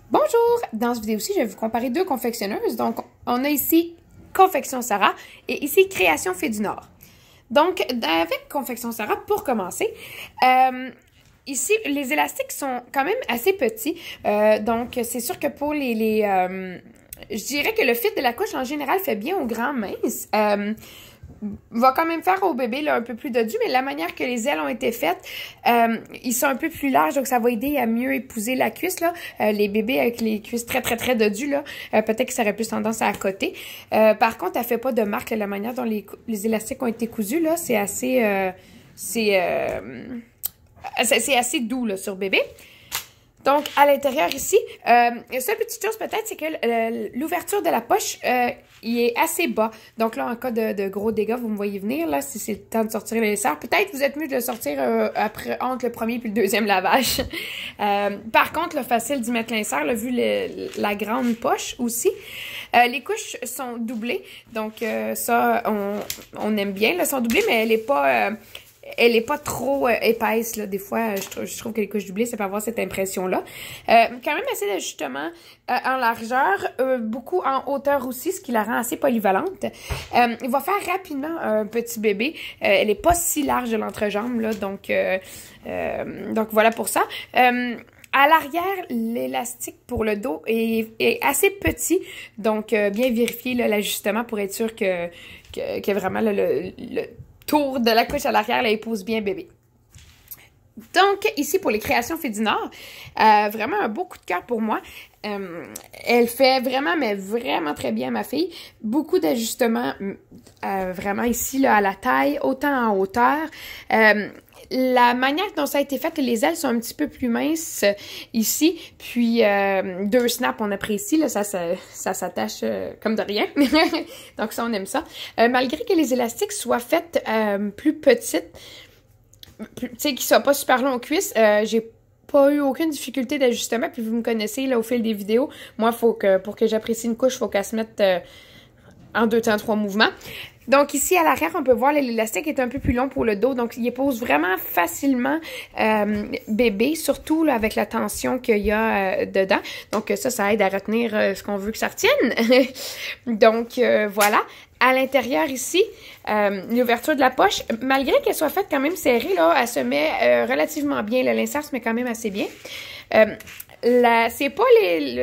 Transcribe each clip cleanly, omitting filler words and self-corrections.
Bonjour! Dans cette vidéo-ci, je vais vous comparer deux confectionneuses. Donc, on a ici Confection Sarah et ici Création Fée du Nord. Donc, avec Confection Sarah, pour commencer, ici, les élastiques sont quand même assez petits. Donc, c'est sûr que pour je dirais que le fit de la couche, en général, fait bien aux grands minces. Va quand même faire au bébé là, un peu plus dodu, mais la manière que les ailes ont été faites, ils sont un peu plus larges, donc ça va aider à mieux épouser la cuisse. Là. Les bébés avec les cuisses très dodues, là, peut-être que ça aurait plus tendance à accoter. Par contre, elle fait pas de marque. La manière dont les élastiques ont été cousus, là, c'est assez assez doux là, sur bébé. Donc, à l'intérieur ici, la seule petite chose peut-être, c'est que l'ouverture de la poche, il est assez bas. Donc là, en cas de gros dégâts, vous me voyez venir, là, si c'est le temps de sortir le nécessaire. Peut-être vous êtes mieux de le sortir entre le premier et le deuxième lavage. Par contre, là, facile d'y mettre l'insert, là, vu la grande poche aussi. Les couches sont doublées, donc ça, on aime bien. Là, elles sont doublées, mais elle est pas trop épaisse, là. Des fois, je trouve que les couches doublées, ça peut avoir cette impression-là. Quand même assez d'ajustements en largeur, beaucoup en hauteur aussi, ce qui la rend assez polyvalente. Il va faire rapidement un petit bébé. Elle est pas si large de l'entrejambe, là, donc voilà pour ça. À l'arrière, l'élastique pour le dos est assez petit, donc bien vérifier l'ajustement pour être sûr que vraiment le tour de la couche à l'arrière, là, épouse bien bébé. Donc, ici, pour les créations Fée du Nord, vraiment un beau coup de cœur pour moi. Elle fait vraiment, mais vraiment très bien, ma fille. Beaucoup d'ajustements, vraiment ici, là, à la taille, autant en hauteur. La manière dont ça a été fait, les ailes sont un petit peu plus minces ici, puis 2 snaps, on apprécie, là, ça s'attache comme de rien. Donc ça, on aime ça. Malgré que les élastiques soient faits plus petites, tu sais, qu'ils soient pas super longs aux cuisses, j'ai pas eu aucune difficulté d'ajustement, puis vous me connaissez là au fil des vidéos. Moi, pour que j'apprécie une couche, il faut qu'elle se mette en 2 temps 3 mouvements. Donc ici, à l'arrière, on peut voir l'élastique est un peu plus long pour le dos. Donc, il épouse vraiment facilement bébé, surtout là, avec la tension qu'il y a dedans. Donc ça aide à retenir ce qu'on veut que ça retienne. Donc voilà. À l'intérieur ici, l'ouverture de la poche, malgré qu'elle soit faite quand même serrée, là, elle se met relativement bien. L'insert se met quand même assez bien. C'est pas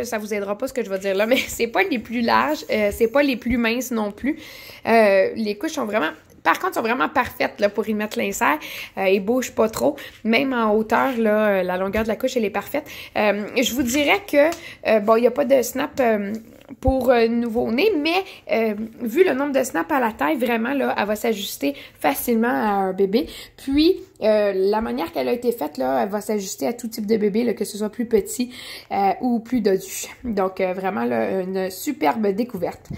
ça vous aidera pas ce que je vais dire là, mais c'est pas les plus larges, c'est pas les plus minces non plus. Les couches sont vraiment, par contre, sont vraiment parfaites là, pour y mettre l'insert. Ils bougent pas trop. Même en hauteur, là, la longueur de la couche, elle est parfaite. Je vous dirais que, bon, il n'y a pas de snap pour nouveau-né, mais vu le nombre de snaps à la taille, vraiment, là, elle va s'ajuster facilement à un bébé. Puis, la manière qu'elle a été faite, là, elle va s'ajuster à tout type de bébé, là, que ce soit plus petit ou plus dodu. Donc, vraiment, là, une superbe découverte.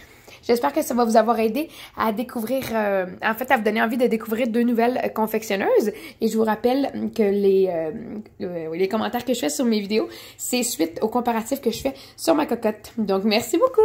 J'espère que ça va vous avoir aidé à découvrir, en fait, à vous donner envie de découvrir 2 nouvelles confectionneuses. Et je vous rappelle que les commentaires que je fais sur mes vidéos, c'est suite au comparatif que je fais sur ma cocotte. Donc, merci beaucoup!